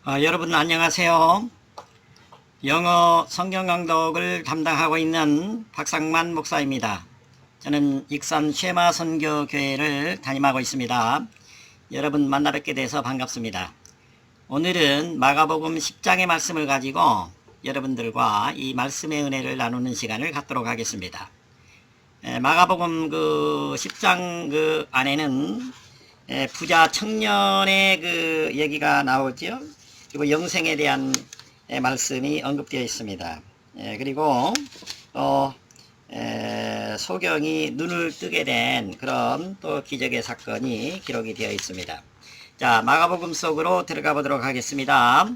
여러분 안녕하세요. 영어 성경 강독을 담당하고 있는 박상만 목사입니다. 저는 익산 쉐마 선교교회를 담임하고 있습니다. 여러분 만나 뵙게 돼서 반갑습니다. 오늘은 마가복음 10장의 말씀을 가지고 여러분들과 이 말씀의 은혜를 나누는 시간을 갖도록 하겠습니다. 마가복음 10장 안에는 부자 청년의 얘기가 나오죠. 그리고 영생에 대한 말씀이 언급되어 있습니다. 그리고 또 소경이 눈을 뜨게 된 그런 또 기적의 사건이 기록이 되어 있습니다. 자, 마가복음 속으로 들어가 보도록 하겠습니다.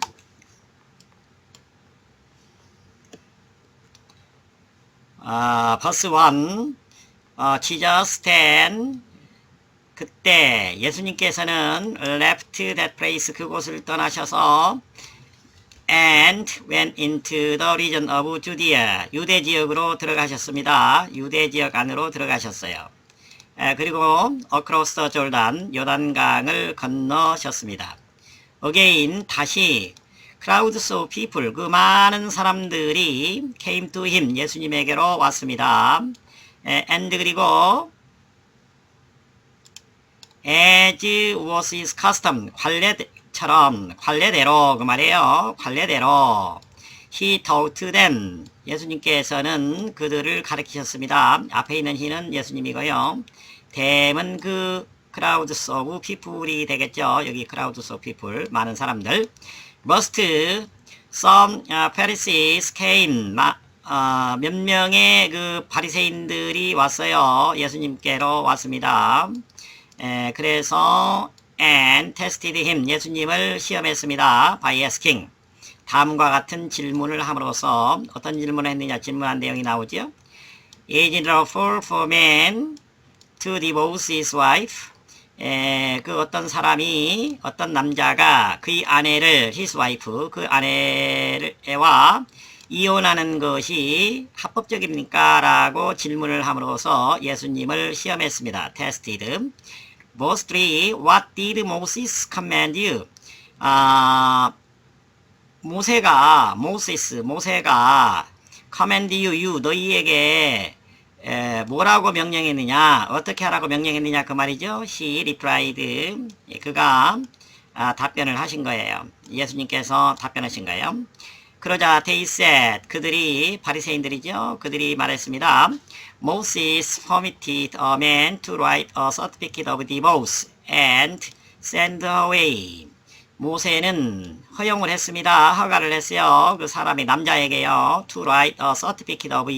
버스 1. Jesus stand. 그때 예수님께서는 left that place, 그곳을 떠나셔서 and went into the region of Judea, 유대 지역으로 들어가셨습니다. 유대 지역 안으로 들어가셨어요. 그리고 across the Jordan, 요단강을 건너셨습니다. again, 다시 crowds of people, 그 많은 사람들이 came to him, 예수님에게로 왔습니다. and 그리고 as was his custom, 관례대로 그 말이에요. 관례대로 he taught them, 예수님께서는 그들을 가르치셨습니다. 앞에 있는 he는 예수님이고요. them은 그 crowds of people이 되겠죠. 여기 crowds of people, 많은 사람들. most some Pharisees came, 몇 명의 그 바리새인들이 왔어요. 예수님께로 왔습니다. 그래서 and tested him, 예수님을 시험했습니다. by asking, 다음과 같은 질문을 함으로써, 어떤 질문을 했느냐, 질문한 내용이 나오죠. Is it lawful for man to divorce his wife? 그 어떤 사람이, 어떤 남자가 그의 아내를, his wife, 그 아내와 이혼하는 것이 합법적입니까? 라고 질문을 함으로써 예수님을 시험했습니다. tested. Verse 3. What did Moses command you? 모세가 command you, 너희에게 뭐라고 명령했느냐, 어떻게 하라고 명령했느냐, 그 말이죠. He replied, 그가 답변을 하신 거예요. 예수님께서 답변하신 거예요. 그러자 they said, 그들이, 바리새인들이죠. 그들이 말했습니다. Moses permitted a man to write a certificate of divorce and send her away. 모세는 허용을 했습니다. 허가를 했어요. 그 사람이, 남자에게요. to write a certificate of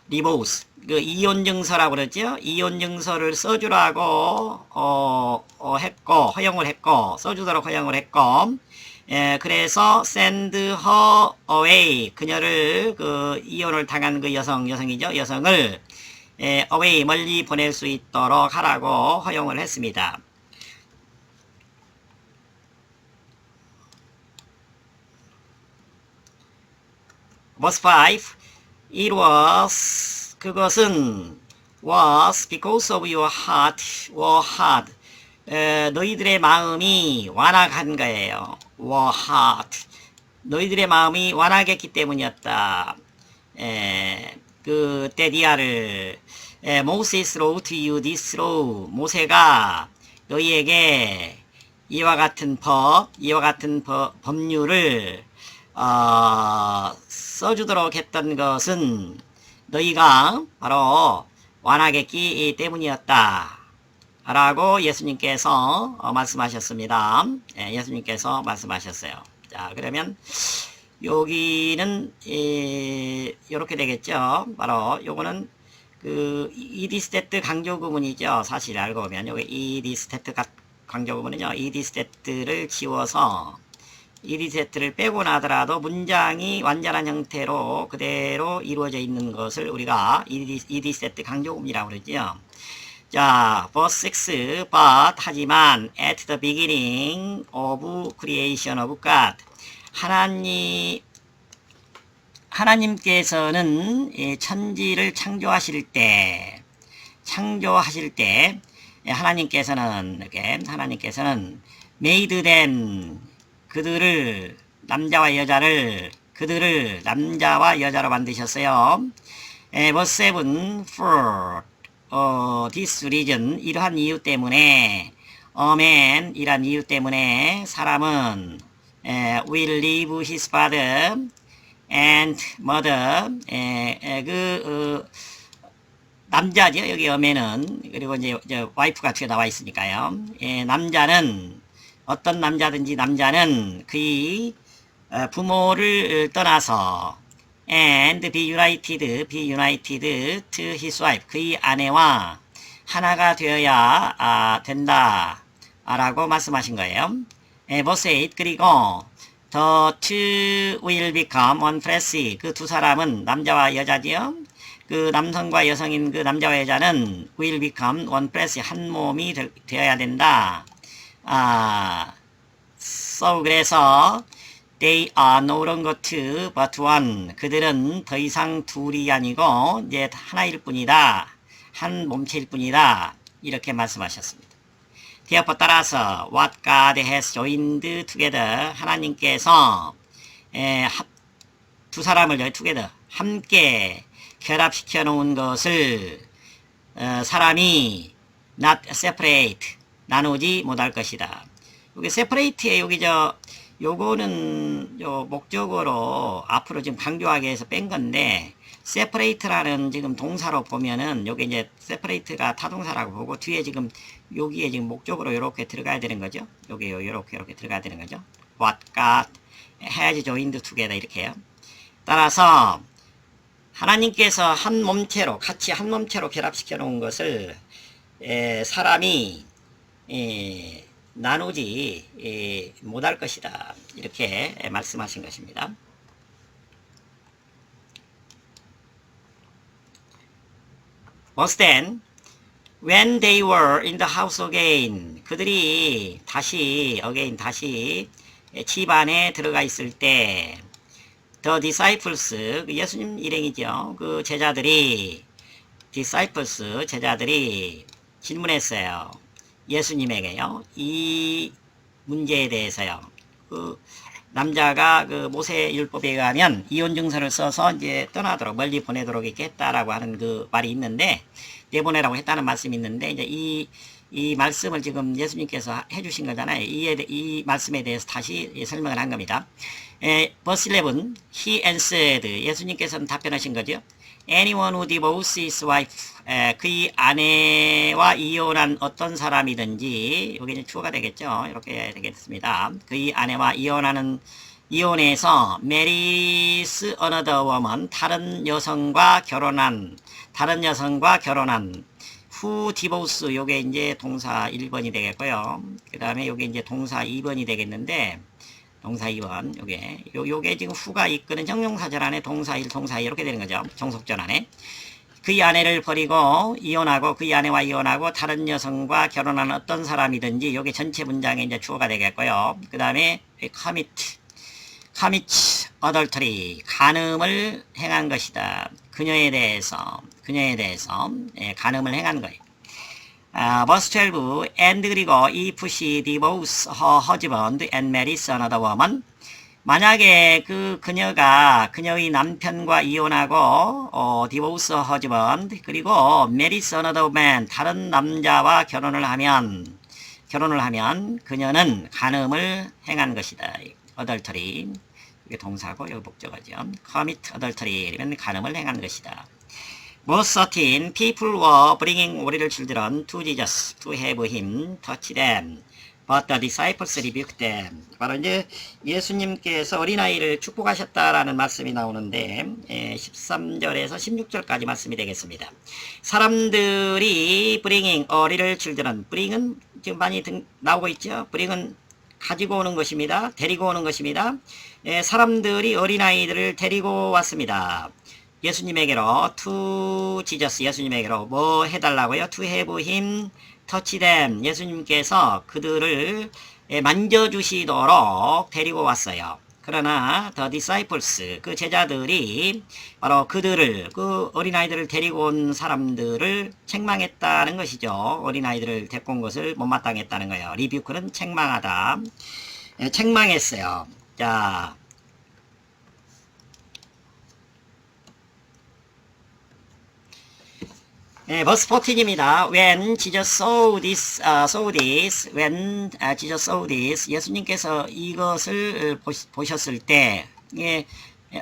divorce. 그 이혼증서라고 그러죠. 이혼증서를 써주라고 했고, 허용을 했고, 써주도록 허용을 했고, 그래서 send her away, 그녀를, 그 이혼을 당한 그 여성이죠. 여성을 away, 멀리 보낼 수 있도록 하라고 허용을 했습니다. verse 5. It was, 그것은 was because of your heart were hard, 너희들의 마음이 완악한 거예요. were hard, 너희들의 마음이 완악했기 때문이었다. 그 데디아를 Moses wrote to you this law, 모세가 너희에게 이와 같은 법률을 써주도록 했던 것은 너희가 바로 완악했기 때문이었다 라고 예수님께서 말씀하셨습니다. 예수님께서 말씀하셨어요. 자, 그러면 여기는 이렇게 되겠죠. 바로 요거는 그 이디스테트 강조구문이죠. 사실 알고 보면 요게 이디스테트 강조구문은요, 이디스테트를 지워서 이디스테트를 빼고 나더라도 문장이 완전한 형태로 그대로 이루어져 있는 것을 우리가 이디스테트 강조구문이라고 그러죠. 자, verse 6. But, 하지만, at the beginning of creation of God, 하나님께서는 천지를 창조하실 때 하나님께서는 made them, 그들을 남자와 여자를 그들을 남자와 여자로 만드셨어요. verse 7 for this reason 이러한 이유 때문에 a man 이란 이유 때문에 사람은 will leave his father and mother 남자죠. 여기 어면은 그리고 이제 와이프가 뒤에 나와 있으니까요. 남자는 어떤 남자든지 남자는 그의 부모를 떠나서 and be united to his wife 그의 아내와 하나가 되어야 된다 라고 말씀하신 거예요. verse 8 그리고 the two will become one flesh 그 두 사람은 남자와 여자지요. 그 남성과 여성인 그 남자와 여자는 will become one flesh 한 몸이 되어야 된다. so 그래서 they are no longer two but one 그들은 더 이상 둘이 아니고 이제 하나일 뿐이다. 한 몸체일 뿐이다. 이렇게 말씀하셨습니다. therefore 따라서 what God has joined together 하나님께서 두 사람을 together 함께 결합시켜 놓은 것을 사람이 not separate 나누지 못할 것이다. 여기 separate에 여기 요거는 목적으로 앞으로 지금 강조하기 위해서 뺀 건데 separate라는 지금 동사로 보면은 요게 이제 separate가 타동사라고 보고 뒤에 지금 여기에 지금 목적으로 이렇게 들어가야 되는 거죠. 여기 이렇게 들어가야 되는 거죠. What God has joined together 이렇게요. 따라서 하나님께서 한 몸체로 같이 한 몸체로 결합시켜 놓은 것을 사람이 나누지 못할 것이다. 이렇게 말씀하신 것입니다. Verse 10 When they were in the house again 그들이 다시 집 안에 들어가 있을 때 The disciples 예수님 일행이죠. 그 제자들이 질문했어요. 예수님에게요. 이 문제에 대해서요. 그 남자가 그 모세 율법에 의하면 이혼 증서를 써서 이제 떠나도록 멀리 보내도록 이렇게 했다라고 하는 그 말이 있는데 내보내라고 했다는 말씀이 있는데 이제 이 말씀을 지금 예수님께서 해주신 거잖아요. 이 말씀에 대해서 다시 설명을 한 겁니다. verse 11 He answered 예수님께서는 답변하신 거죠. Anyone who divorces his wife 그의 아내와 이혼한 어떤 사람이든지 여기는 주어가 되겠죠. 이렇게 되겠습니다. 그의 아내와 이혼해서 marries another woman 다른 여성과 결혼한 who divorce 요게 이제 동사 1번이 되겠고요. 그 다음에 요게 이제 동사 2번이 되겠는데 동사 2번 요게 지금 후가 이끄는 형용사절 안에 동사 1, 동사 2 이렇게 되는 거죠. 종속절 안에 그의 아내를 버리고 이혼하고 그의 아내와 이혼하고 다른 여성과 결혼한 어떤 사람이든지 요게 전체 문장의 이제 주어가 되겠고요. 그 다음에 commit adultery 간음을 행한 것이다. 그녀에 대해서 간음을 행한 거예요. verse 12 and 그리고 if she divorces her husband and marries another woman 만약에 그녀가 그녀의 남편과 이혼하고 divorce her husband 그리고 marries another man 다른 남자와 결혼을 하면 그녀는 간음을 행한 것이다. adultery 이게 동사고 여기 목적어죠. commit adultery면 간음을 행한 것이다. Verse 13 People were bringing little children to Jesus to have him touch them, but the disciples rebuked them. 바로 이제 예수님께서 어린아이를 축복하셨다라는 말씀이 나오는데 13절에서 16절까지 말씀이 되겠습니다. 사람들이 bringing little children, bring은 지금 많이 나오고 있죠. bring은 가지고 오는 것입니다. 데리고 오는 것입니다. 사람들이 어린아이들을 데리고 왔습니다. 예수님에게로 to Jesus 예수님에게로 뭐 해달라고요? to have him touch them 예수님께서 그들을 만져주시도록 데리고 왔어요. 그러나 the disciples 그 제자들이 바로 그들을 그 어린아이들을 데리고 온 사람들을 책망했다는 것이죠. 어린아이들을 데리고 온 것을 못마땅했다는 거예요. 리뷰크는 책망하다. 책망했어요. 자, verse 14입니다. When Jesus saw this, when Jesus saw this, 예수님께서 이것을 보셨을 때,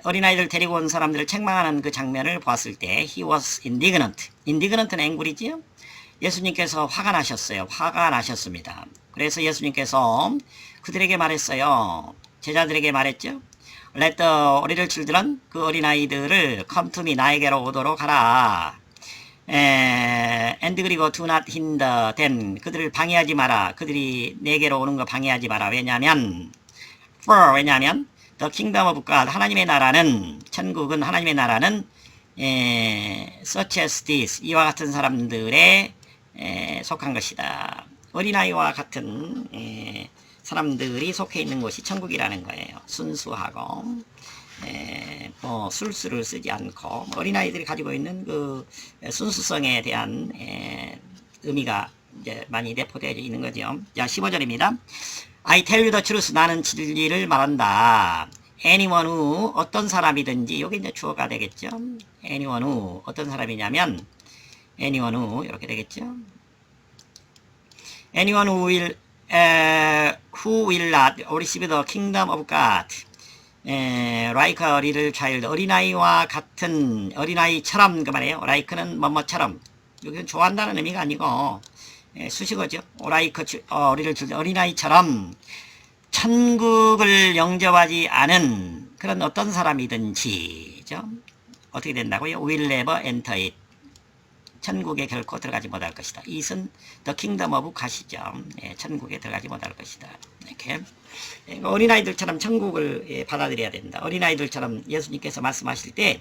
어린아이들 데리고 온 사람들을 책망하는 그 장면을 보았을 때, he was indignant. indignant는 앵굴이지요? 예수님께서 화가 나셨어요. 화가 나셨습니다. 그래서 예수님께서 그들에게 말했어요. 제자들에게 말했죠. Let the little children, 그 어린아이들을 come to me, 나에게로 오도록 하라. and 그리고 do not hinder them, 그들을 방해하지 마라. 그들이 내게로 오는 거 방해하지 마라. 왜냐하면 the kingdom of God, 하나님의 나라는, 천국은, 하나님의 나라는 such as this, 이와 같은 사람들에 속한 것이다. 어린아이와 같은 사람들이 속해 있는 곳이 천국이라는 거예요. 순수하고 뭐 술수를 쓰지 않고 어린아이들이 가지고 있는 그 순수성에 대한 의미가 이제 많이 내포되어 있는 거죠. 자, 15절입니다. I tell you the truth, 나는 진리를 말한다. anyone who, 어떤 사람이든지, 요게 이제 주어가 되겠죠. anyone who, 어떤 사람이냐면 anyone who 이렇게 되겠죠. anyone who will not receive the kingdom of God, like a little child, 어린아이와 같은, 어린아이처럼, 그 말이에요. like는 뭐뭐처럼, 여기는 좋아한다는 의미가 아니고 수식어죠. like little children, 어린아이처럼 천국을 영접하지 않은 그런 어떤 사람이든지죠. 어떻게 된다고요? will never enter it, 천국에 결코 들어가지 못할 것이다. 이것은 the kingdom of God이죠. 천국에 들어가지 못할 것이다. 이렇게 어린아이들처럼 천국을 받아들여야 된다. 어린아이들처럼 예수님께서 말씀하실 때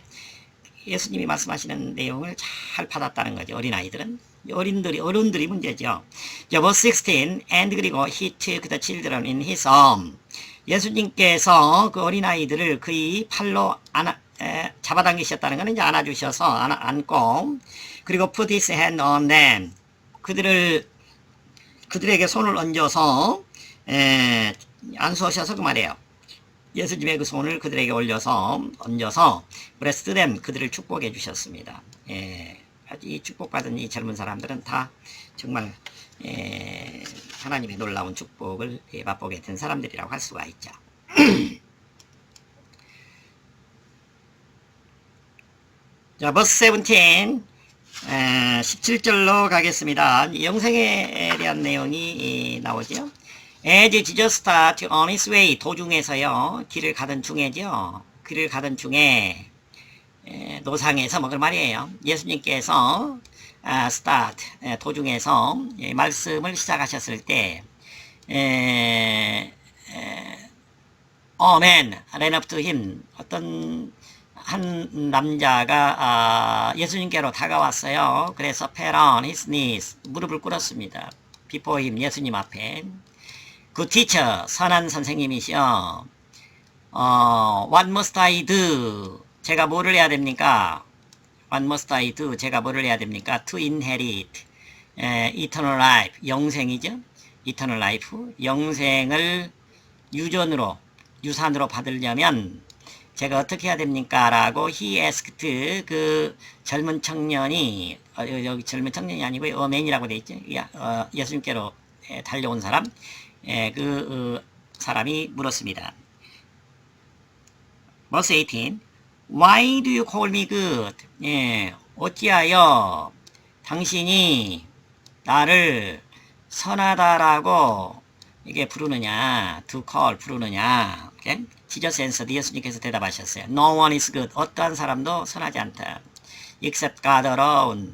예수님이 말씀하시는 내용을 잘 받았다는 거죠. 어린아이들은. 어른들이 문제죠. verse 16, and 그리고 he took the children in his arm. 예수님께서 그 어린아이들을 그의 팔로 잡아당기셨다는 것은 이제 안아주셔서 안고, 그리고 put his hand on them. 그들에게 손을 얹어서 안수하셔서 그 말이에요. 예수님의 그 손을 그들에게 얹어서 blessed them, 그들을 축복해 주셨습니다. 이 축복받은 이 젊은 사람들은 다 정말 하나님의 놀라운 축복을 맛보게 된 사람들이라고 할 수가 있죠. 자, verse 17, 17절로 가겠습니다. 영생에 대한 내용이 나오죠. As Jesus started on his way, 도중에서요, 길을 가던 중에 노상에서 뭐 그런 말이에요. 예수님께서 start, 도중에서 말씀을 시작하셨을 때 man ran up to him, 어떤 한 남자가 예수님께로 다가왔어요. 그래서 fell on his knees, 무릎을 꿇었습니다. before him, 예수님 앞에. Good teacher, 선한 선생님이시여. What must I do? 제가 뭐를 해야 됩니까? What must I do? 제가 뭐를 해야 됩니까? To inherit eternal life, 영생이죠. eternal life, 영생을 유산으로 받으려면 제가 어떻게 해야 됩니까? 라고 he asked, 그 젊은 청년이, 여기 젊은 청년이 아니고 man이라고 되어 있죠. 예수님께로 달려온 사람, 사람이 물었습니다. verse 18, Why do you call me good? 어찌하여 당신이 나를 선하다라고 이게 부르느냐, to call, 부르느냐. Okay? Jesus answered, 예수님께서 대답하셨어요. No one is good. 어떠한 사람도 선하지 않다. Except God alone.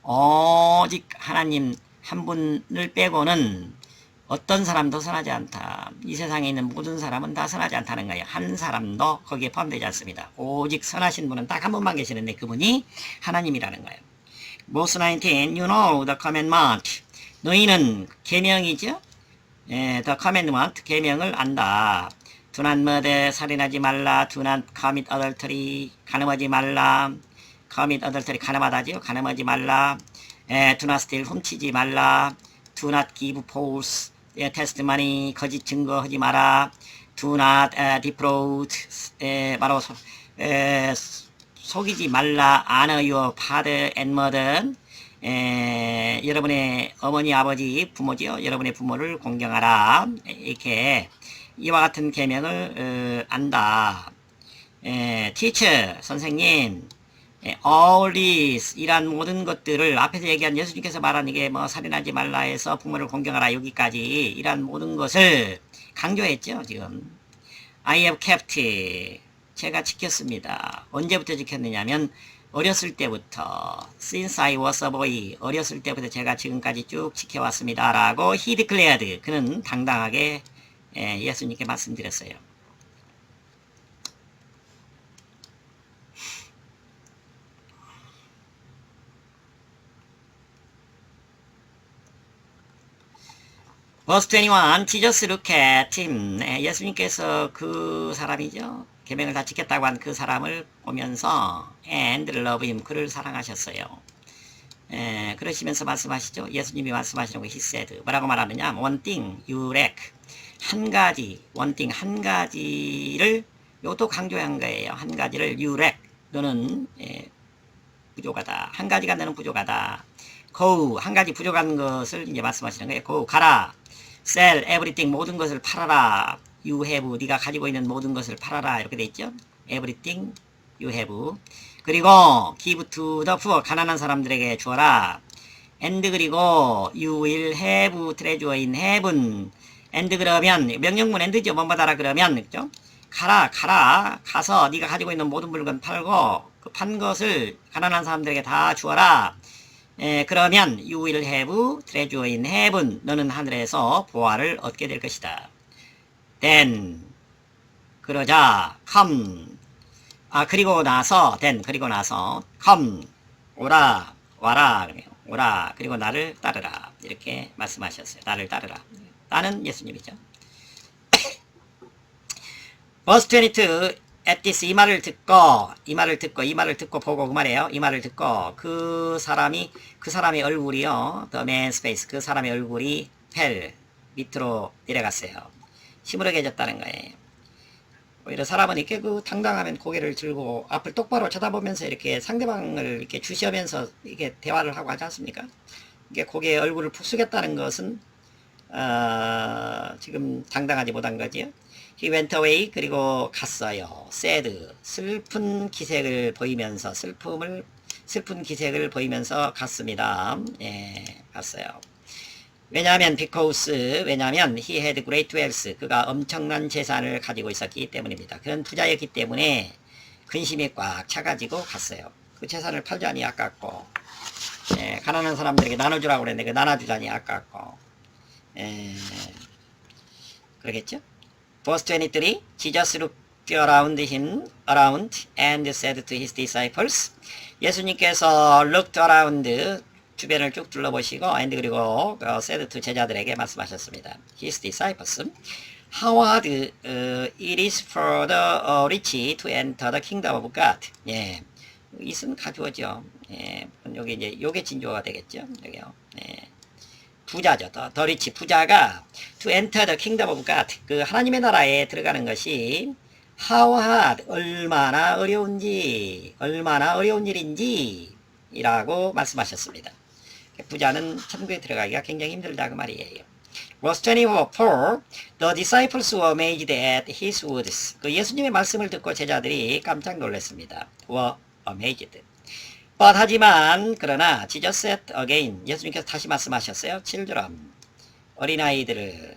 오직 하나님 한 분을 빼고는 어떤 사람도 선하지 않다. 이 세상에 있는 모든 사람은 다 선하지 않다는 거예요. 한 사람도 거기에 포함되지 않습니다. 오직 선하신 분은 딱 한 분만 계시는데 그분이 하나님이라는 거예요. Verse 19, you know the commandment. 너희는 계명이죠? the commandment, 계명을 안다. Do not murder, 살인하지 말라. Do not commit adultery, 간음하지 말라. commit adultery, 간음하다지요. 간음하지 말라. do not steal, 훔치지 말라. do not give false 테스트만이 거짓 증거하지 마라. Do not defraud. 바로 속이지 말라. Honor your father and mother. 여러분의 어머니, 아버지, 부모지요. 여러분의 부모를 공경하라. 이렇게 이와 같은 계명을 안다. teacher, 선생님, all these, 이란 모든 것들을 앞에서 얘기한 예수님께서 말한 이게 뭐 살인하지 말라 해서 부모를 공경하라 여기까지 이란 모든 것을 강조했죠. 지금 I have kept, 제가 지켰습니다. 언제부터 지켰느냐면 어렸을 때부터 since I was a boy, 어렸을 때부터 제가 지금까지 쭉 지켜왔습니다 라고 he declared, 그는 당당하게 예수님께 말씀드렸어요. Verse 21, Jesus looked at him. 예수님께서 그 사람이죠. 계명을 다 지켰다고 한 그 사람을 보면서 and love him, 그를 사랑하셨어요. 그러시면서 말씀하시죠. 예수님이 말씀하시는 거 he said. 뭐라고 말하느냐? One thing you lack. 한 가지, one thing, 한 가지를 요것도 강조한 거예요. 한 가지를 you lack. 너는 부족하다. 한 가지가 너는 부족하다. go, 한 가지 부족한 것을 이제 말씀하시는 거예요. go, 가라. sell everything, 모든 것을 팔아라. you have, 네가 가지고 있는 모든 것을 팔아라. 이렇게 돼 있죠. everything you have. 그리고 give to the poor, 가난한 사람들에게 주어라. and 그리고 you will have treasure in heaven. and 그러면 명령문 and죠. 뭐 받아라 그러면, 그죠? 가라, 가서 네가 가지고 있는 모든 물건 팔고 그 판 것을 가난한 사람들에게 다 주어라. 그러면 you will have treasure in heaven. 너는 하늘에서 보화를 얻게 될 것이다. then, 그러자 come. 그리고 나서 then, 그리고 나서 come, 오라, 와라, 오라, 그리고 나를 따르라. 이렇게 말씀하셨어요. 나를 따르라. 나는 예수님이죠. verse 22, at this, 이 말을 듣고 보고 그 말이에요. 이 말을 듣고 그 사람의 얼굴이요. the man's face, 그 사람의 얼굴이 fell, 밑으로 내려갔어요. 시무룩해졌다는 거예요. 오히려 사람은 이렇게 그 당당하면 고개를 들고 앞을 똑바로 쳐다보면서 이렇게 상대방을 이렇게 주시하면서 이게 대화를 하고 하지 않습니까? 이게 고개에 얼굴을 푹 숙였다는 것은 지금 당당하지 못한 거지요. He went away, 그리고 갔어요. sad, 슬픈 기색을 보이면서 슬픈 기색을 보이면서 갔습니다. 갔어요. 왜냐하면 왜냐하면 he had great wealth, 그가 엄청난 재산을 가지고 있었기 때문입니다. 그런 부자였기 때문에 근심이 꽉 차가지고 갔어요. 그 재산을 팔자니 아깝고, 가난한 사람들에게 나눠주라고 그랬는데 그 나눠주자니 아깝고, 그러겠죠? Verse 23, Jesus looked around and said to his disciples. 예수님께서 looked around, 주변을 쭉 둘러보시고 and 그리고 said to 제자들에게 말씀하셨습니다. His disciples, how hard it is for the rich to enter the kingdom of God. 이은 가주어죠. 여기 이제 요게 진조가 되겠죠. 여기요. 부자죠. 더 리치, 부자가 to enter the kingdom of God, 그 하나님의 나라에 들어가는 것이 how hard, 얼마나 어려운 일인지 이라고 말씀하셨습니다. 부자는 천국에 들어가기가 굉장히 힘들다 그 말이에요. Verse 24, the disciples were amazed at his words. 그 예수님의 말씀을 듣고 제자들이 깜짝 놀랐습니다. were amazed. But 하지만 그러나 Jesus said again, 예수님께서 다시 말씀하셨어요. Children, 어린아이들아,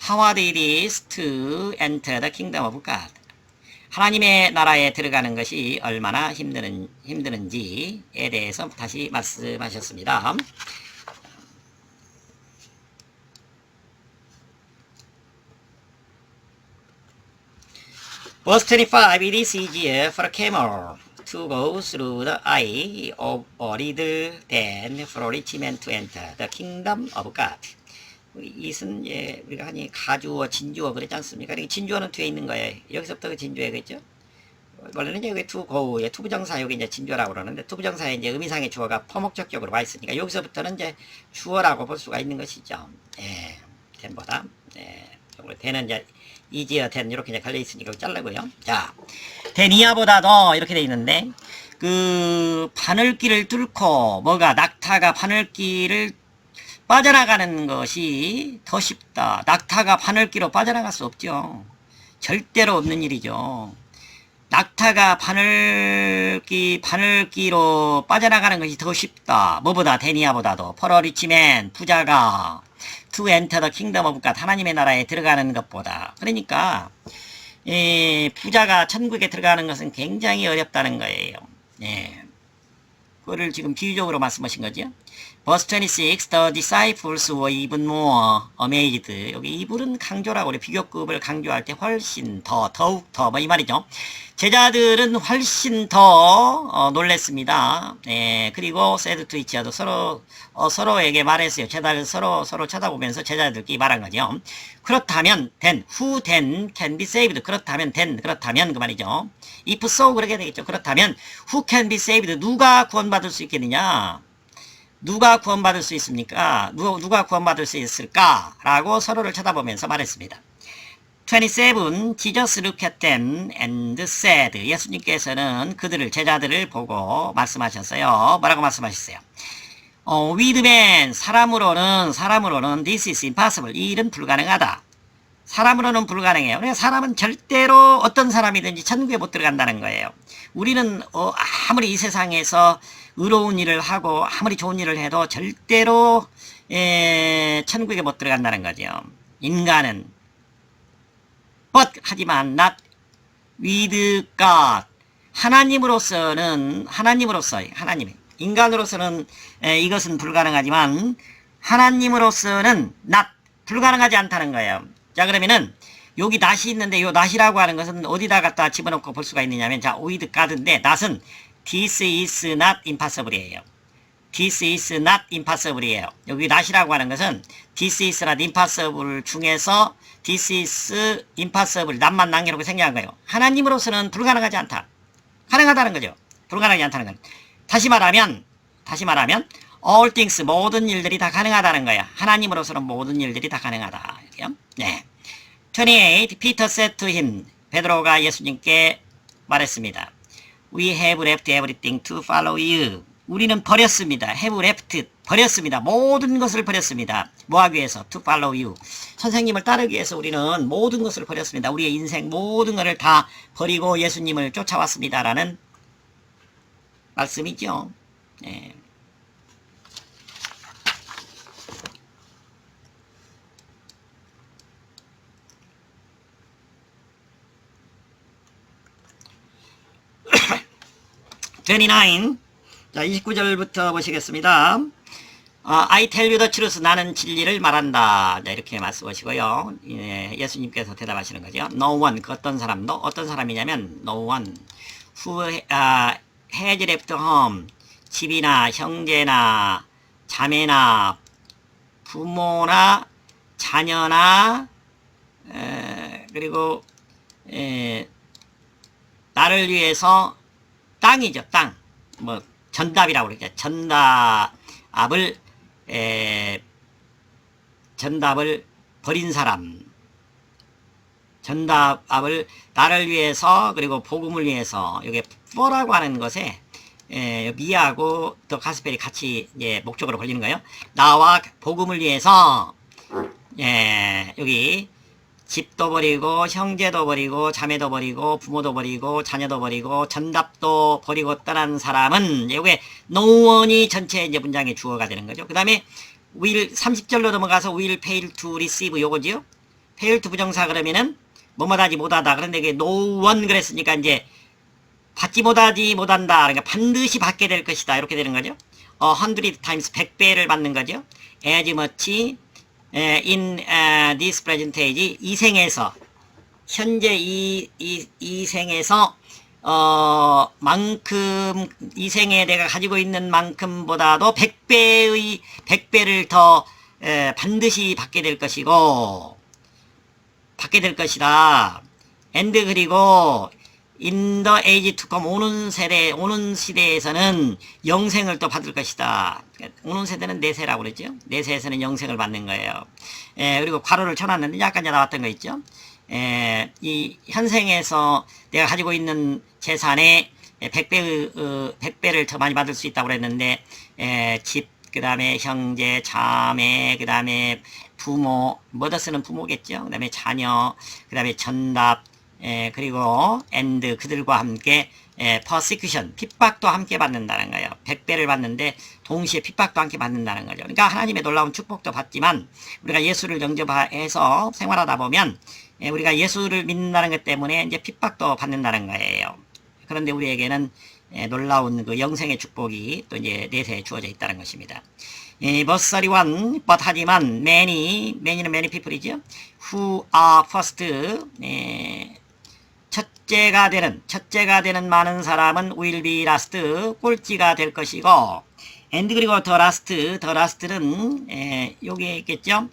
how hard it is to enter the kingdom of God. 하나님의 나라에 들어가는 것이 얼마나 힘드는지에 대해서 다시 말씀하셨습니다. Verse 25, it is easier for a camel to go through the eye of a needle than for a rich man to enter the kingdom of God. 이것은 우리가 흔히 가주어, 진주어 그랬지 않습니까? 진주어는 뒤에 있는 거예요. 여기서부터 그 진주어겠죠? 원래는 이제 여기 투고의 투부정사 여기 이제 진주라고 그러는데 투부정사에 이제 의미상의 주어가 포목적격으로 와 있으니까 여기서부터는 이제 주어라고 볼 수가 있는 것이죠. 예, 된보다. 예, 된은 이제 이지어 된 이렇게 이제 걸려 있으니까 자르고요. 자, 된이야보다도 이렇게 돼 있는데 그 바늘길을 뚫고 뭐가 낙타가 바늘길을 빠져나가는 것이 더 쉽다. 낙타가 바늘길로 빠져나갈 수 없죠. 절대로 없는 일이죠. 낙타가 바늘기로 빠져나가는 것이 더 쉽다. 뭐보다 데니아보다도 포러 리치맨 부자가 to enter the kingdom of God 하나님의 나라에 들어가는 것보다. 그러니까 부자가 천국에 들어가는 것은 굉장히 어렵다는 거예요. 예. 그거를 지금 비유적으로 말씀하신 거죠. Verse 26, the disciples were even more amazed. 여기 이불은 강조라고 그래. 비교급을 강조할 때 훨씬 더, 더욱 더, 뭐 이 말이죠. 제자들은 훨씬 더 놀랬습니다. 예, 그리고 said to each other, 서로에게 말했어요. 제자들 서로 쳐다보면서 제자들끼리 말한 거죠. 그렇다면 then, who then can be saved? 그렇다면 then, 그렇다면 그 말이죠. if so 그렇게 되겠죠. 그렇다면 who can be saved? 누가 구원받을 수 있겠느냐? 누가 구원받을 수 있습니까? 누가 구원받을 수 있을까? 라고 서로를 쳐다보면서 말했습니다. 27. Jesus looked at them and said. 예수님께서는 그들을, 제자들을 보고 말씀하셨어요. 뭐라고 말씀하셨어요? With man, 사람으로는 this is impossible. 이 일은 불가능하다. 사람으로는 불가능해요. 그러니까 사람은 절대로 어떤 사람이든지 천국에 못 들어간다는 거예요. 우리는 아무리 이 세상에서 의로운 일을 하고 아무리 좋은 일을 해도 절대로 천국에 못 들어간다는 거죠. 인간은 but 하지만 not with God 하나님으로서는 인간으로서는 이것은 불가능하지만 하나님으로서는 not 불가능하지 않다는 거예요. 자, 그러면은 여기 not이 있는데 요 not이라고 하는 것은 어디다 갖다 집어넣고 볼 수가 있느냐면 자, with God인데 not은 this is not impossible이에요. this is not impossible이에요. 여기 not이라고 하는 것은 this is not impossible 중에서 this is impossible not만 남겨놓고 생략한 거예요. 하나님으로서는 불가능하지 않다. 가능하다는 거죠. 불가능하지 않다는 건. 다시 말하면 all things 모든 일들이 다 가능하다는 거야. 하나님으로서는 모든 일들이 다 가능하다. 네. 28. Peter said to him. 베드로가 예수님께 말했습니다. We have left everything to follow you. 우리는 버렸습니다. have left 버렸습니다. 모든 것을 버렸습니다. 뭐 하기 위해서? To follow you. 선생님을 따르기 위해서 우리는 모든 것을 버렸습니다. 우리의 인생 모든 것을 다 버리고 예수님을 쫓아왔습니다. 라는 말씀이죠. 네. 자, 29절부터 보시겠습니다. I tell you the truth. 나는 진리를 말한다. 자, 이렇게 말씀하시고요. 예수님께서 대답하시는 거죠. No one, 그 어떤 사람도, 어떤 사람이냐면, no one who has left home, 집이나 형제나 자매나 부모나 자녀나, 그리고, 나를 위해서 땅이죠, 땅. 뭐, 전답이라고 그러죠. 전답을 버린 사람. 전답을 나를 위해서, 그리고 복음을 위해서, 이게 for라고 하는 것에, 미하고 또 가스펠이 같이, 목적으로 걸리는 거예요. 나와 복음을 위해서, 여기, 집도 버리고 형제도 버리고 자매도 버리고 부모도 버리고 자녀도 버리고 전답도 버리고 떠난 사람은 이게 no one이 전체 이제 문장의 주어가 되는 거죠. 그 다음에 will 30절로 넘어가서 will fail to receive 요거지요. fail to 부정사 그러면은 뭐뭐하지 못하다. 그런데 이게 no one 그랬으니까 이제 받지 못한다. 그러니까 반드시 받게 될 것이다. 이렇게 되는 거죠. 100 times 100배를 받는 거죠. as much in this present age 이 생에서 현재 이 생에서 만큼 이 생에 내가 가지고 있는 만큼보다도 100배를 더 반드시 받게 될 것이고 받게 될 것이다. and 그리고 in the age to come, 오는 시대에서는 영생을 또 받을 것이다. 오는 세대는 내세라고 그랬죠. 내세에서는 영생을 받는 거예요. 그리고 괄호를 쳐놨는데 약간 나왔던 거 있죠. 이 현생에서 내가 가지고 있는 재산의 100배를 더 많이 받을 수 있다고 그랬는데, 집, 그 다음에 형제, 자매, 그 다음에 부모, 머더스는 부모겠죠. 그 다음에 자녀, 그 다음에 전답, 그리고 and 그들과 함께 persecution, 핍박도 함께 받는다는 거예요. 100배를 받는데 동시에 핍박도 함께 받는다는 거죠. 그러니까 하나님의 놀라운 축복도 받지만 우리가 예수를 영접해서 생활하다 보면 우리가 예수를 믿는다는 것 때문에 이제 핍박도 받는다는 거예요. 그런데 우리에게는 놀라운 그 영생의 축복이 또 이제 내세에 주어져 있다는 것입니다. verse 31, but 하지만 many는 many people이죠. who are first, 첫째가 되는 많은 사람은 will be last, 꼴찌가 될 것이고, and 그리고 the last는 여기에 있겠죠.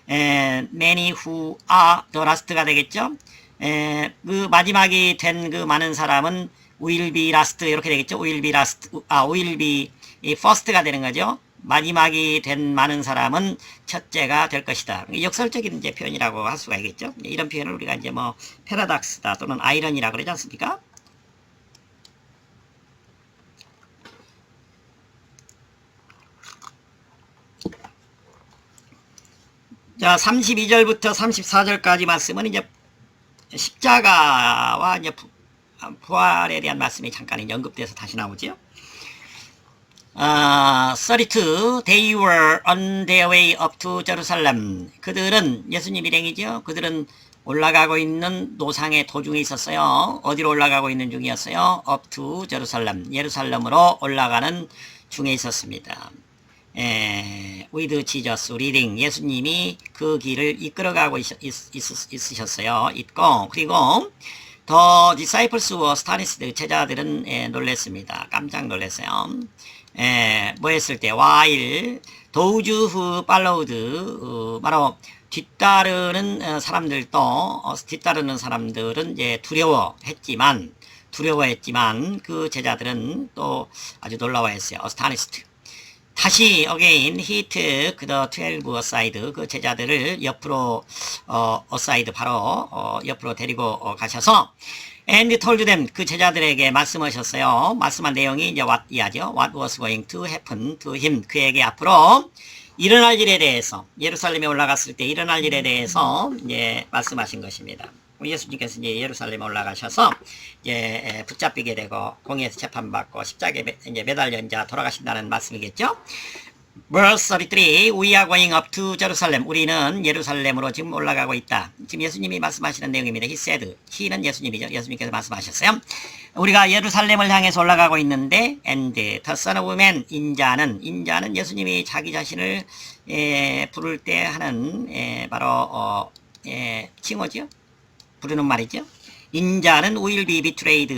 many who are the last가 되겠죠. 그 마지막이 된 그 많은 사람은 will be last 이렇게 되겠죠. will be first가 되는 거죠. 마지막이 된 많은 사람은 첫째가 될 것이다. 역설적인 이제 표현이라고 할 수가 있겠죠. 이런 표현을 우리가 이제 뭐 패러닥스다 또는 아이러니라고 그러지 않습니까? 자, 32절부터 34절까지 말씀은 이제 십자가와 이제 부활에 대한 말씀이 잠깐 이제 언급돼서 다시 나오죠. 32, they were on their way up to Jerusalem. 그들은, 예수님 일행이죠. 그들은 올라가고 있는 노상의 도중에 있었어요. 어디로 올라가고 있는 중이었어요? up to Jerusalem. 예루살렘으로 올라가는 중에 있었습니다. with Jesus leading. 예수님이 그 길을 이끌어가고 있으셨어요. 있고, 그리고 the disciples were astonished. 제자들은 놀랐습니다. 깜짝 놀랐어요. 뭐 했을 때, while those who followed, 바로 뒤따르는 사람들은 이제 두려워했지만 그 제자들은 또 아주 놀라워했어요. astonished. 다시 again he took the 12 aside. 그 제자들을 옆으로 aside 바로 옆으로 데리고 가셔서 and told them. 그 제자들에게 말씀하셨어요. 말씀한 내용이 이제 what 이하죠. what was going to happen to him. 그에게 앞으로 일어날 일에 대해서, 예루살렘에 올라갔을 때 일어날 일에 대해서 이제 말씀하신 것입니다. 예수님께서 이제 예루살렘에 올라가셔서 이제 붙잡히게 되고 공의에서 재판받고 십자가에 이제 매달려 이제 돌아가신다는 말씀이겠죠. Verse 33, we are going up to Jerusalem. 우리는 예루살렘으로 지금 올라가고 있다. 지금 예수님이 말씀하시는 내용입니다. He said, he는 예수님이죠. 예수님께서 말씀하셨어요. 우리가 예루살렘을 향해서 올라가고 있는데, and the son of man, 인자는 예수님이 자기 자신을 부를 때 하는 바로 칭호죠. 부르는 말이죠. 인자는 will be betrayed,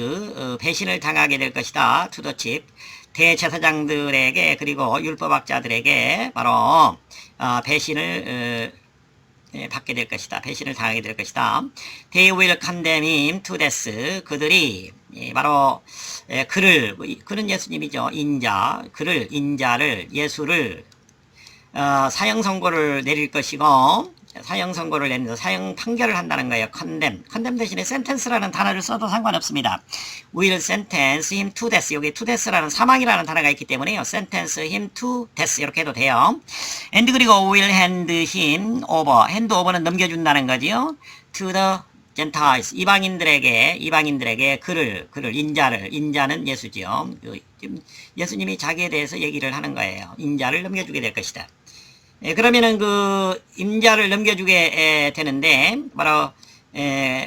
배신을 당하게 될 것이다. to the chief, 대제사장들에게 그리고 율법학자들에게 바로 배신을 받게 될 것이다. 배신을 당하게 될 것이다. They will condemn him to death. 그들이 바로 그는 예수님이죠. 인자를 예수를 사형 선고를 내릴 것이고, 사형 선고를 내면서 사형 판결을 한다는 거예요. condemn 대신에 sentence라는 단어를 써도 상관없습니다. will sentence him to death. 여기 to death라는 사망이라는 단어가 있기 때문에요. sentence him to death 이렇게 해도 돼요. and 그리고 will hand him over. hand over는 넘겨준다는 거지요. to the Gentiles. 이방인들에게 그를 인자는 예수지요. 예수님이 자기에 대해서 얘기를 하는 거예요. 인자를 넘겨주게 될 것이다. 그러면은 그 임자를 넘겨주게 되는데 바로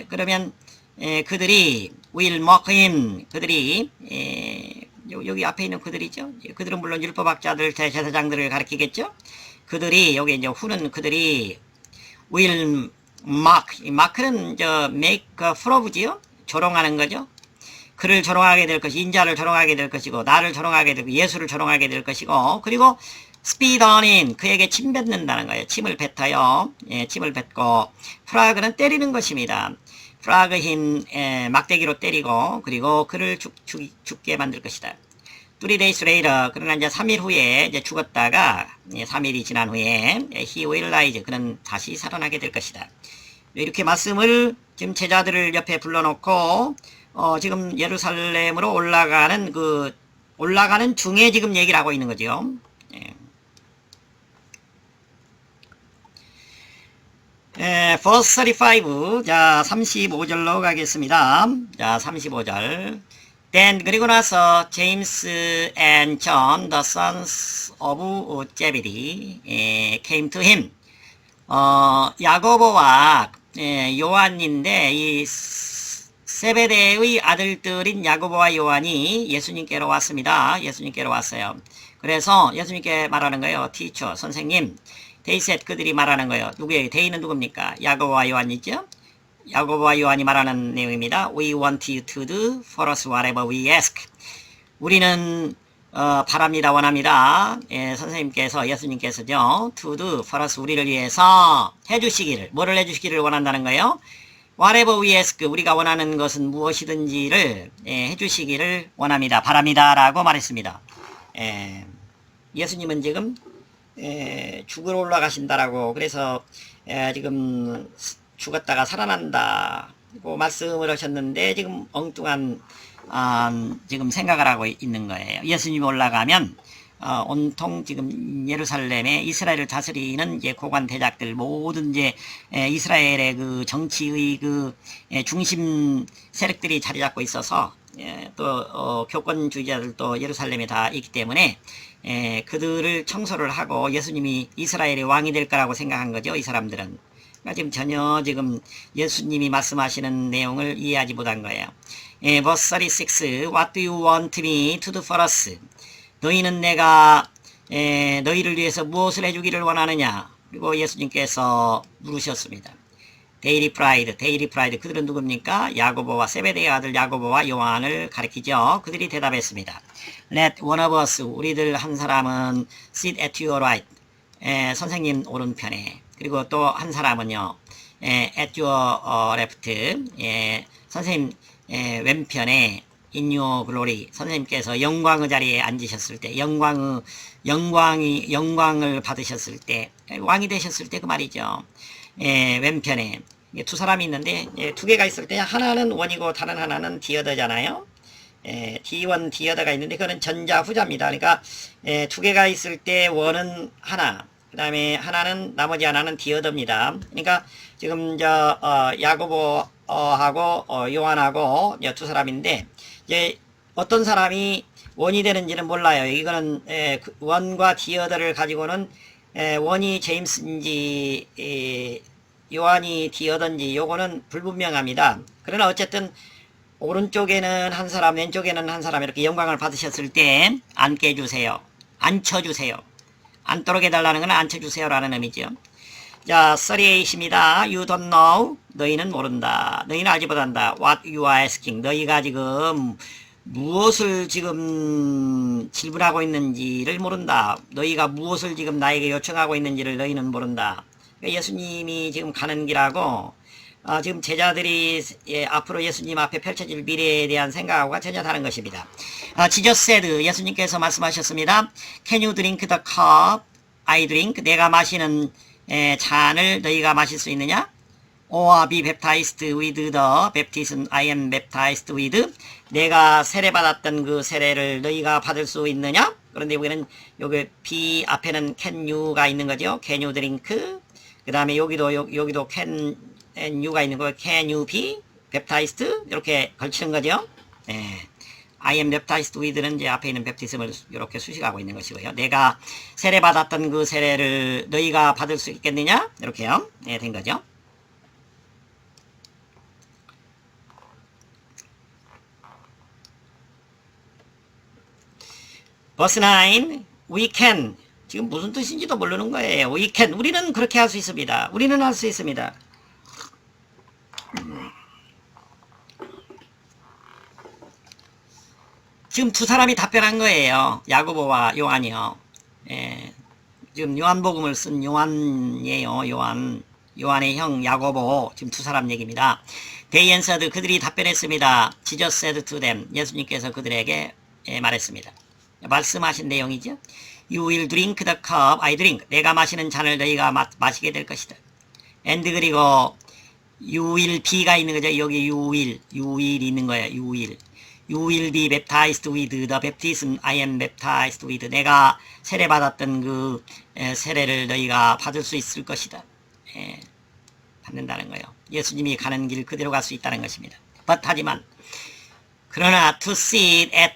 그러면 그들이 will mock him. 그들이 여기 앞에 있는 그들이죠. 그들은 물론 율법학자들, 대제사장들을 가리키겠죠. 그들이 여기 이제 후는 그들이 will mock는 make fun of지요. 조롱하는 거죠. 그를 조롱하게 될 것이, 인자를 조롱하게 될 것이고, 나를 조롱하게 될 것이고, 예수를 조롱하게 될 것이고, 그리고 spit on him, 그에게 침 뱉는다는 거예요. 침을 뱉어요. 침을 뱉고, 프라그는 때리는 것입니다. 플라그 힘 막대기로 때리고 그리고 그를 죽게 만들 것이다. 3 days later, 그러나 이제 3일 후에 이제 죽었다가 3일이 지난 후에 he will rise, 그는 다시 살아나게 될 것이다. 이렇게 말씀을 지금 제자들을 옆에 불러놓고 지금 예루살렘으로 올라가는 중에 지금 얘기를 하고 있는 거죠. 예. verse 35, 자 35절로 가겠습니다. 자 35절. Then, 그리고 나서 James and John, the sons of Zebedee, came to him. 야고보와 요한인데 이 세베대의 아들들인 야고보와 요한이 예수님께로 왔습니다. 예수님께로 왔어요. 그래서 예수님께 말하는 거예요. teacher, 선생님. They said, 그들이 말하는 거예요. 누구예요? they는 누굽니까? 야고보와 요한이죠. 야고보와 요한이 말하는 내용입니다. We want you to do for us whatever we ask. 우리는 바랍니다, 원합니다. 선생님께서, 예수님께서죠, to do for us, 우리를 위해서 해주시기를, 뭐를 해주시기를 원한다는 거예요? Whatever we ask, 우리가 원하는 것은 무엇이든지를 해주시기를 원합니다, 바랍니다 라고 말했습니다. 예수님은 지금 죽으러 올라가신다라고, 그래서 지금 죽었다가 살아난다고 말씀을 하셨는데 지금 엉뚱한 지금 생각을 하고 있는 거예요. 예수님이 올라가면 온통 지금 예루살렘에 이스라엘을 다스리는 이제 고관 대작들 모든 이제 이스라엘의 그 정치의 그 중심 세력들이 자리 잡고 있어서 또 교권주의자들도 예루살렘에 다 있기 때문에 그들을 청소를 하고 예수님이 이스라엘의 왕이 될 거라고 생각한 거죠. 이 사람들은. 그러니까 지금 전혀 지금 예수님이 말씀하시는 내용을 이해하지 못한 거예요. verse 36, What do you want me to do for us? 너희는 내가 너희를 위해서 무엇을 해주기를 원하느냐? 그리고 예수님께서 물으셨습니다. They replied. 그들은 누굽니까? 야고보와 세베대의 아들 야고보와 요한을 가리키죠. 그들이 대답했습니다. Let one of us, 우리들 한 사람은 sit at your right, 선생님 오른편에. 그리고 또 한 사람은요, at your left, 선생님 왼편에 in your glory, 선생님께서 영광의 자리에 앉으셨을 때, 영광을 받으셨을 때, 왕이 되셨을 때 그 말이죠. 왼편에 두 사람이 있는데 두 개가 있을 때 하나는 원이고 다른 하나는 디어더잖아요. D1, 디어더가 있는데 그거는 전자 후자입니다. 그러니까 두 개가 있을 때 원은 하나, 그 다음에 하나는 나머지 하나는 디어더입니다. 그러니까 지금 야고보하고 요한하고 두 사람인데 이제 어떤 사람이 원이 되는지는 몰라요. 이거는 원과 디어더를 가지고는 원이 제임스인지 요한이 디어든지 요거는 불분명합니다. 그러나 어쨌든 오른쪽에는 한 사람, 왼쪽에는 한 사람 이렇게 영광을 받으셨을 때 앉게 해주세요. 앉혀주세요. 앉도록 해달라는 건 앉혀주세요 라는 의미죠. 자, 38입니다. You don't know. 너희는 모른다. 너희는 알지 못한다. What you are asking. 너희가 지금 무엇을 지금 질문하고 있는지를 모른다. 너희가 무엇을 지금 나에게 요청하고 있는지를 너희는 모른다. 그러니까 예수님이 지금 가는 길하고 지금 제자들이 앞으로 예수님 앞에 펼쳐질 미래에 대한 생각하고 전혀 다른 것입니다. Jesus said, 예수님께서 말씀하셨습니다. Can you drink the cup I drink? 내가 마시는 잔을 너희가 마실 수 있느냐? Or be baptized with the baptism I am baptized with? 내가 세례받았던 그 세례를 너희가 받을 수 있느냐? 그런데 여기는 여기 be 앞에는 can you가 있는 거죠. Can you drink? 그 다음에 여기도 can you가 있는 거예요. Can you be baptized? 이렇게 걸치는 거죠. I am baptized with는 이제 앞에 있는 baptism을 이렇게 수식하고 있는 것이고요. 내가 세례받았던 그 세례를 너희가 받을 수 있겠느냐? 이렇게요. 된 거죠. verse 9, we can. 지금 무슨 뜻인지도 모르는 거예요. We can. 우리는 그렇게 할 수 있습니다. 우리는 할 수 있습니다. 지금 두 사람이 답변한 거예요. 야고보와 요한이요. 지금 요한복음을 쓴 요한이에요. 요한. 요한의 형 야고보, 지금 두 사람 얘기입니다. They answered, 그들이 답변했습니다. Jesus said to them, 예수님께서 그들에게 말했습니다. 말씀하신 내용이죠. You will drink the cup I drink. 내가 마시는 잔을 너희가 마시게 될 것이다. And 그리고 you will be가 있는 거죠. 여기 you will 있는 거예요. You will be baptized with the baptism I am baptized with. 내가 세례 받았던 그 세례를 너희가 받을 수 있을 것이다. 받는다는 거예요. 예수님이 가는 길 그대로 갈 수 있다는 것입니다. But 하지만 그러나 to sit at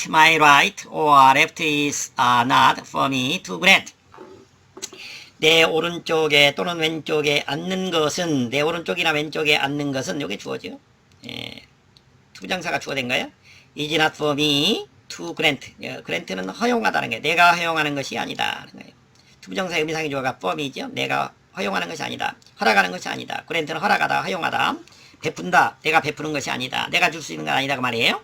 my right or left is not for me to grant. 내 오른쪽에 또는 왼쪽에 앉는 것은, 내 오른쪽이나 왼쪽에 앉는 것은, 요게 주어죠. 투부정사가 주어된가요? is not for me to grant. grant는 허용하다는 게 내가 허용하는 것이 아니다. 투부정사의 의미상의 주어가 for me죠. 내가 허용하는 것이 아니다. 허락하는 것이 아니다. grant는 허락하다, 허용하다. 베푼다. 내가 베푸는 것이 아니다. 내가 줄 수 있는 건 아니다. 그 말이에요.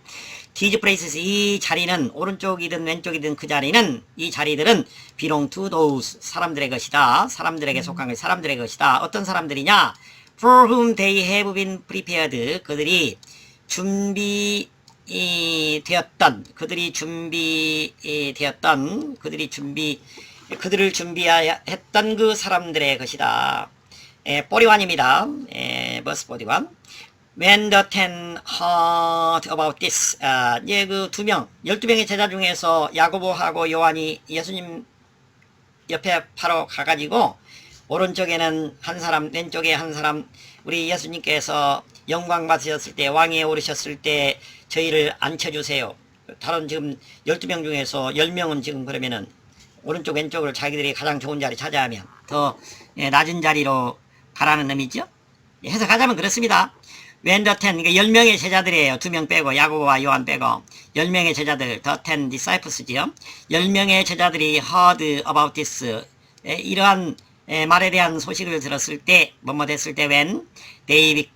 These places, 이 자리는, 오른쪽이든 왼쪽이든 그 자리는, 이 자리들은 belong to those, 사람들의 것이다. 사람들에게 속한 것이 사람들의 것이다. 어떤 사람들이냐? For whom they have been prepared. 그들이 그들을 준비했던 그 사람들의 것이다. 41입니다. 버스 41. When the 10 heard about this, 그 12명의 제자 중에서 야고보하고 요한이 예수님 옆에 바로 가가지고, 오른쪽에는 한 사람, 왼쪽에 한 사람, 우리 예수님께서 영광 받으셨을 때, 왕위에 오르셨을 때 저희를 앉혀주세요. 다른 지금 12명 중에서 10명은 지금 그러면은 오른쪽 왼쪽을 자기들이 가장 좋은 자리 차지하면 더 낮은 자리로 가라는 의미죠. 해석하자면 그렇습니다. When the 10, 그러니까 10명의 제자들이에요. 2명 빼고, 야고보와 요한 빼고 10명의 제자들, the 10 disciples지요. 10명의 제자들이 heard about this, 이러한 말에 대한 소식을 들었을 때, 뭐뭐 됐을 때, when they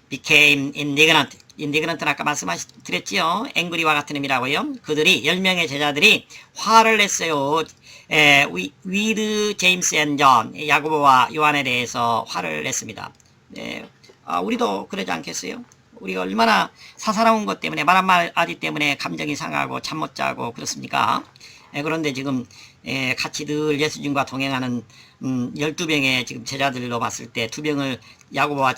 became indignant. indignant는 아까 말씀드렸지요. angry와 같은 의미라고요. 그들이 10명의 제자들이 화를 냈어요. with James and John, 야고보와 요한에 대해서 화를 냈습니다. 우리도 그러지 않겠어요? 우리가 얼마나 사사로운 것 때문에, 말 한마디 때문에 감정이 상하고 잠 못 자고 그렇습니까? 그런데 지금 같이 늘 예수님과 동행하는 12명의 지금 제자들로 봤을 때 2명을 야고보와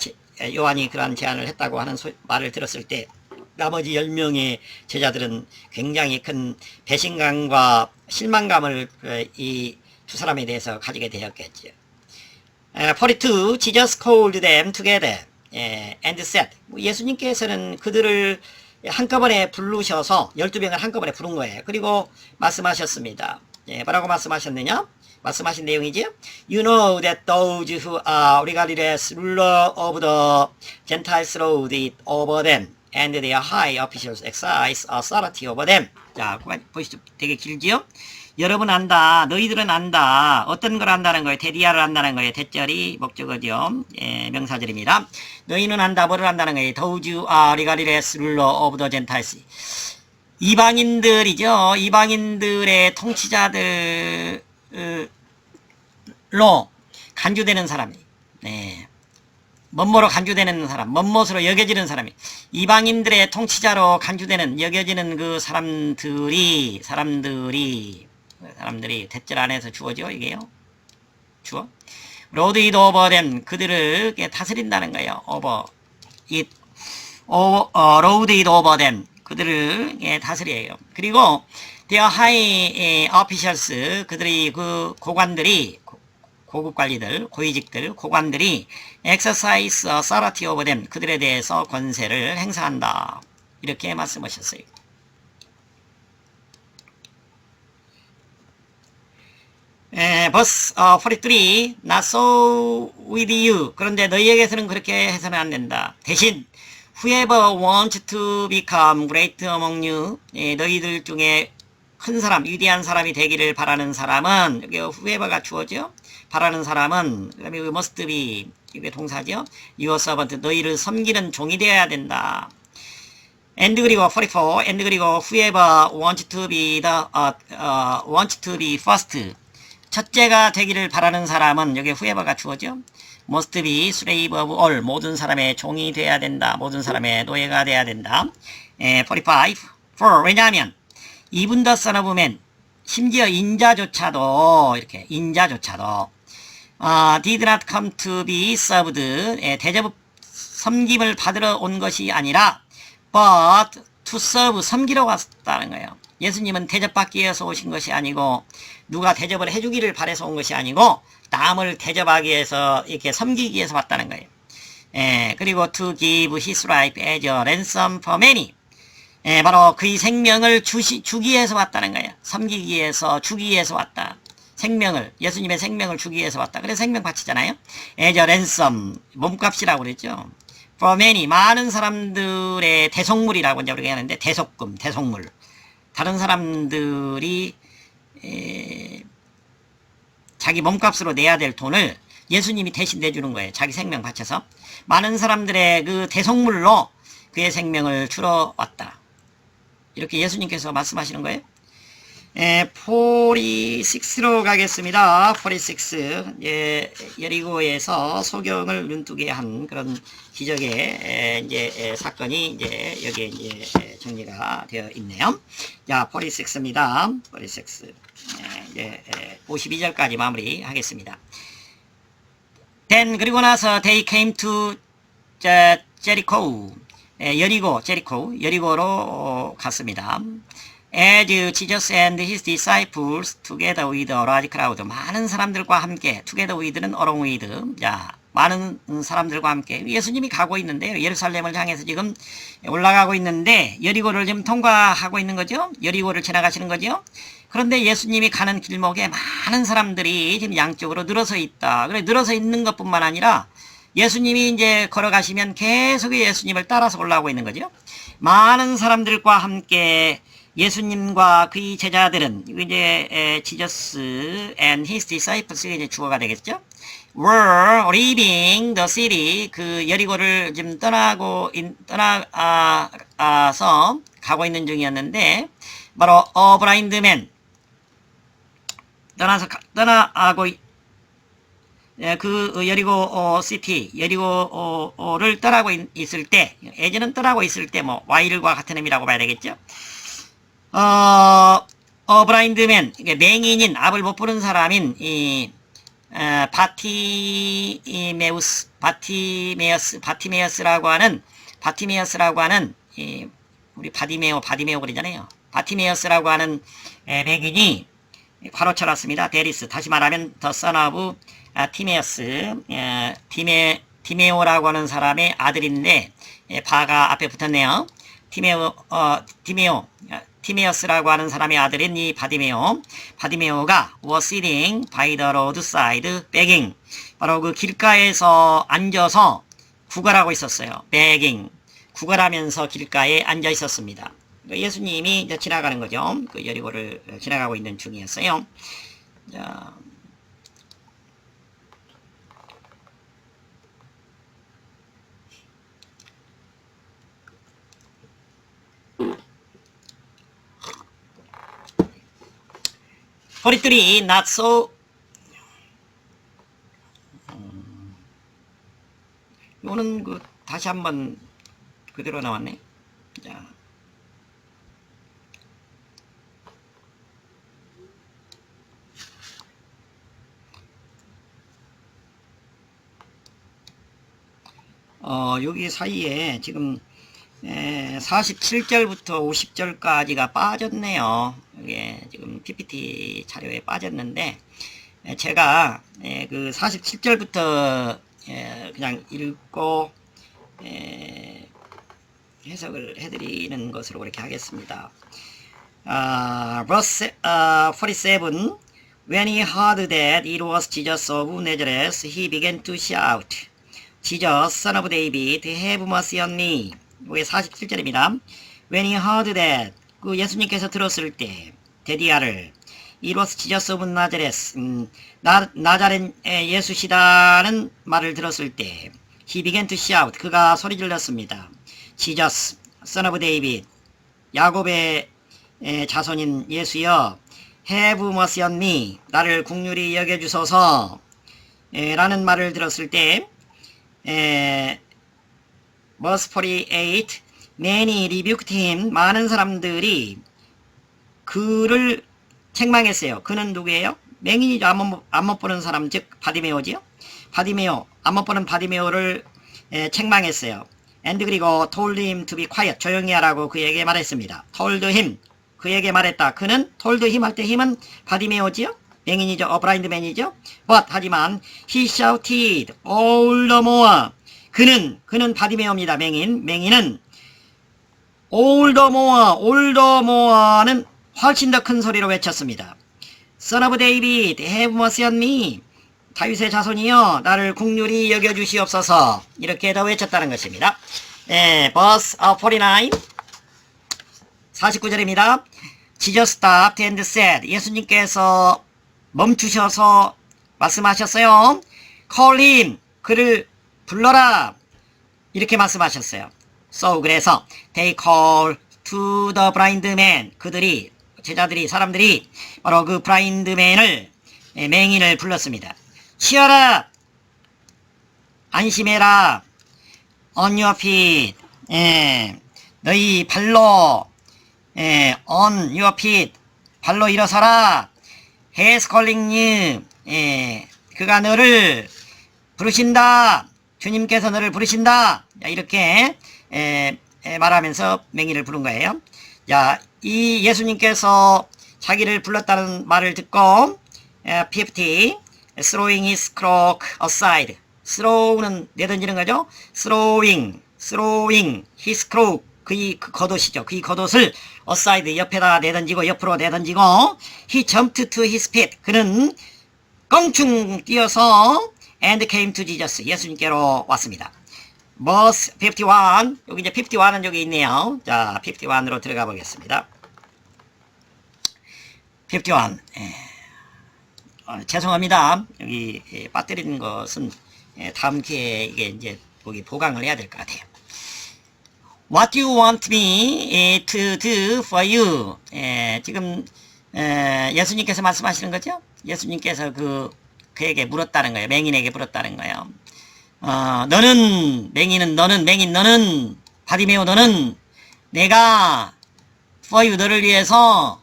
요한이 그러한 제안을 했다고 하는 말을 들었을 때, 나머지 10명의 제자들은 굉장히 큰 배신감과 실망감을 이 두 사람에 대해서 가지게 되었겠죠. 42, Jesus called them together and said. 예수님께서는 그들을 한꺼번에 부르셔서 12명을 한꺼번에 부른 거예요. 그리고 말씀하셨습니다. 뭐라고 말씀하셨느냐? 말씀하신 내용이죠. You know that those who are regarded as ruler of the Gentiles lord it over them, and their high officials exercise authority over them. 자, 보시죠. 되게 길지요? 여러분 안다, 너희들은 안다. 어떤 걸 안다는 거예요? 대디아를 안다는 거예요. 대절이 목적어죠. 명사절입니다. 너희는 안다, 뭐를 안다는 거예요? Those who are regarded as ruler of the Gentiles. 이방인들이죠. 이방인들의 통치자들로 간주되는 사람이, 멋모로 간주되는 사람, 멋못으로 여겨지는 사람이, 이방인들의 통치자로 간주되는, 여겨지는 그 사람들이 대절 안에서 주어죠. 이게요. 주어. 로드 잇 오버 them, 그들을 다스린다는 거예요. 로드 잇 오버 them, 그들을 다스려요. 그리고 their high officials, 그들이 그 고관들이, 고급 관리들, 고위직들, 고관들이 exercise authority over them, 그들에 대해서 권세를 행사한다. 이렇게 말씀하셨어요. verse 43, not so with you. 그런데 너희에게서는 그렇게 해서는 안 된다. 대신 whoever wants to become great among you, 너희들 중에 큰 사람, 위대한 사람이 되기를 바라는 사람은, 여기 whoever가 주어죠. 바라는 사람은, 그 다음에 must be, 이게 동사죠. your servant, 너희를 섬기는 종이 되어야 된다. and 그리고 44, and 그리고 whoever wants to be first, 첫째가 되기를 바라는 사람은 여기 whoever가 주어죠. must be slave of all. 모든 사람의 종이 돼야 된다. 모든 사람의 노예가 돼야 된다. 45. For. 왜냐하면 even the son of man. 심지어 인자조차도 이렇게 인자조차도 did not come to be served. 대접 섬김을 받으러 온 것이 아니라 but to serve. 섬기러 왔다는 거예요. 예수님은 대접받기 위해서 오신 것이 아니고 누가 대접을 해주기를 바라서 온 것이 아니고 남을 대접하기 위해서 이렇게 섬기기 위해서 왔다는 거예요. 그리고 to give his life as a ransom for many. 바로 그의 생명을 주기 위해서 왔다는 거예요. 섬기기 위해서 주기 위해서 왔다. 생명을 예수님의 생명을 주기 위해서 왔다. 그래서 생명 바치잖아요. as a ransom 몸값이라고 그랬죠. for many 많은 사람들의 대속물이라고 이제 우리가 하는데 대속금 대속물. 다른 사람들이 자기 몸값으로 내야 될 돈을 예수님이 대신 내주는 거예요. 자기 생명 바쳐서. 많은 사람들의 그 대속물로 그의 생명을 주러 왔다. 이렇게 예수님께서 말씀하시는 거예요. 46로 가겠습니다. 46. 여리고에서 소경을 눈뜨게 한 그런 기적의 이제 사건이 이제 여기에 이제 정리가 되어 있네요. 자, 46입니다. 46. 52절까지 마무리하겠습니다. Then 그리고 나서 they came to Jericho. 여리고로 갔습니다. As Jesus and his disciples together with a large crowd. 많은 사람들과 함께 together with는 along with. 자, 많은 사람들과 함께 예수님이 가고 있는데요. 예루살렘을 향해서 지금 올라가고 있는데 여리고를 지금 통과하고 있는 거죠. 여리고를 지나가시는 거죠. 그런데 예수님이 가는 길목에 많은 사람들이 지금 양쪽으로 늘어서 있다. 그래 늘어서 있는 것뿐만 아니라 예수님이 이제 걸어가시면 계속 예수님을 따라서 올라오고 있는 거죠. 많은 사람들과 함께 예수님과 그의 제자들은 이제 Jesus and his disciples 이제 주어가 되겠죠. were leaving the city. 그 여리고를 지금 떠나서 가고 있는 중이었는데 바로 a blind man 떠나고 그 여리고 시티 여리고를 떠나고 있을 때 예전은 떠나고 있을 때 뭐 while과 같은 의미라고 봐야 되겠죠. 블라인드맨 맹인인 압을 못 부른 사람인 이 바티메어스라고 하는 이 우리 바디메오 그러잖아요. 바티메어스라고 하는 맹인이 가로쳐놨습니다. 데리스 다시 말하면 더 선오브 티메어스 디메오라고 하는 사람의 아들인데 바가 앞에 붙었네요. 티메어스라고 하는 사람의 아들인 이 바디메오가 was sitting by the roadside begging. 바로 그 길가에서 앉아서 구걸하고 있었어요. begging. 구걸하면서 길가에 앉아 있었습니다. 예수님이 이제 지나가는 거죠. 그 여리고를 지나가고 있는 중이었어요. 자. 허리띠리 not so 이거는 그 다시 한번 그대로 나왔네. 자. 여기 사이에 지금 47절부터 50절까지가 빠졌네요. 이게 지금 PPT 자료에 빠졌는데 제가 그 47절부터 그냥 읽고 해석을 해드리는 것으로 그렇게 하겠습니다. Verse 47 When he heard that it was Jesus of Nazareth, he began to shout, Jesus, son of David, have mercy on me. 이게 47절입니다. When he heard that, 그 예수님께서 들었을 때, 데디아를, it was Jesus of Nazareth, 나자렛 예수시다는 말을 들었을 때, he began to shout, 그가 소리 질렀습니다. Jesus, son of David, 야곱의 자손인 예수여, have mercy on me, 나를 긍휼히 여겨주소서 라는 말을 들었을 때 verse 48, many rebuked him, 많은 사람들이 그를 책망했어요. 그는 누구예요? 맹인이죠. 안 못 보는 사람, 즉 바디메오지요. 바디메오, 안 못 보는 바디메오를 책망했어요. and 그리고 told him to be quiet, 조용히 하라고 그에게 말했습니다. told him, 그에게 말했다. 그는 told him 할 때 힘은 바디메오지요. 맹인이죠. blind man이죠. but 하지만 he shouted all the more, 그는 바디메오입니다. 맹인은 all the more는 훨씬 더 큰 소리로 외쳤습니다. Son of David, have mercy on me, 다윗의 자손이여 나를 긍휼히 여겨주시옵소서, 이렇게 더 외쳤다는 것입니다. verse 49, 49절입니다. Jesus stopped and said, 예수님께서 멈추셔서 말씀하셨어요. Call him, 그를 불러라, 이렇게 말씀하셨어요. So 그래서 they call to the blind man, 그들이 제자들이 사람들이 바로 그 blind man을 맹인을 불렀습니다. 치어라, 안심해라, on your feet, 너희 발로, on your feet, 발로 일어서라, he is calling you, 그가 너를 부르신다, 주님께서 너를 부르신다, 이렇게 말하면서 맹인을 부른 거예요. 자, 이 예수님께서 자기를 불렀다는 말을 듣고 50, throwing his cloak aside, throw는 내던지는 거죠. throwing his cloak, 그의 겉옷이죠. 그의 겉옷을 aside, 옆에다 내던지고 옆으로 내던지고 he jumped to his feet, 그는 껑충 뛰어서 and came to Jesus, 예수님께로 왔습니다. verse 51, 여기 이제 51은 여기 있네요. 자, 51으로 들어가 보겠습니다. 51. 죄송합니다. 여기 빠뜨리는 것은 다음 기회에 이게 이제 거기 보강을 해야 될 것 같아요. What do you want me to do for you? 지금 예수님께서 말씀하시는 거죠? 예수님께서 그에게 물었다는 거예요. 맹인에게 물었다는 거예요. 너는 너는 바디메오, 너는 내가 for you, 너를 위해서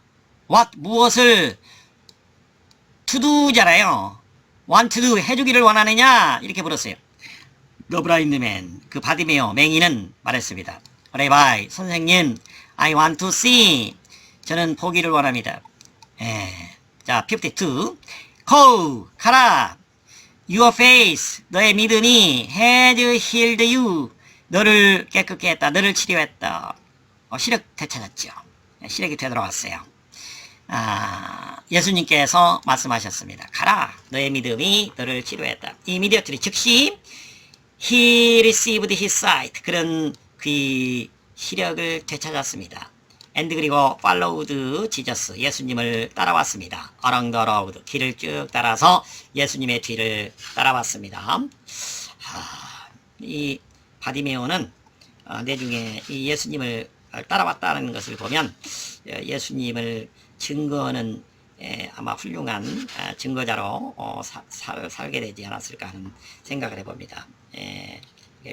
what, 무엇을 to do잖아요. want to do, 해주기를 원하느냐, 이렇게 물었어요. The blind man, 그 바디메오 맹인은 말했습니다. Rabbi, 선생님, I want to see, 저는 보기를 원합니다. 자, 52. Go, 가라. Your faith, 너의 믿음이 has healed you, 너를 깨끗게 했다, 너를 치료했다. 시력 되찾았죠. 시력이 되돌아왔어요. 예수님께서 말씀하셨습니다. 가라, 너의 믿음이 너를 치료했다. Immediately, 즉시 he received his sight, 그런 그 시력을 되찾았습니다. and 그리고 followed Jesus, 예수님을 따라왔습니다. along the road, 길을 쭉 따라서 예수님의 뒤를 따라왔습니다. 이 바디메오는 내중에 이 예수님을 따라왔다는 것을 보면 예수님을 증거는 아마 훌륭한 증거자로 살게 되지 않았을까 하는 생각을 해봅니다.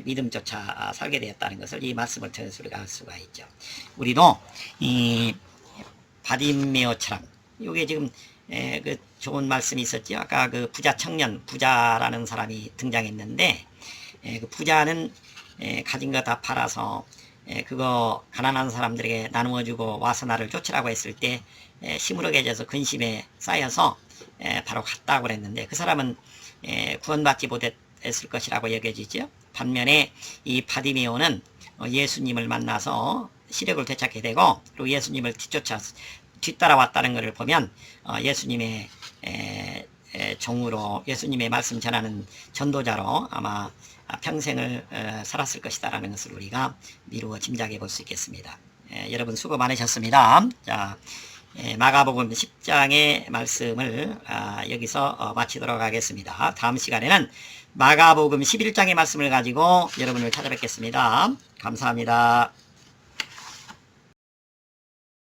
믿음조차 살게 되었다는 것을 이 말씀을 통해서 우리가 알 수가 있죠. 우리도 이 바디메오처럼, 이게 지금 그 좋은 말씀이 있었죠. 아까 그 부자 청년, 부자라는 사람이 등장했는데 그 부자는 가진 거 다 팔아서 그거 가난한 사람들에게 나누어주고 와서 나를 쫓으라고 했을 때 시무룩해져서 근심에 쌓여서 바로 갔다고 그랬는데 그 사람은 구원받지 못했을 것이라고 여겨지죠. 반면에 이 바디메오는 예수님을 만나서 시력을 되찾게 되고 그리고 예수님을 뒤따라왔다는 것을 보면 예수님의 종으로, 예수님의 말씀 전하는 전도자로 아마 평생을 살았을 것이다라는 것을 우리가 미루어 짐작해 볼 수 있겠습니다. 여러분 수고 많으셨습니다. 자, 마가복음 10장의 말씀을 여기서 마치도록 하겠습니다. 다음 시간에는 마가복음 11장의 말씀을 가지고 여러분을 찾아뵙겠습니다. 감사합니다.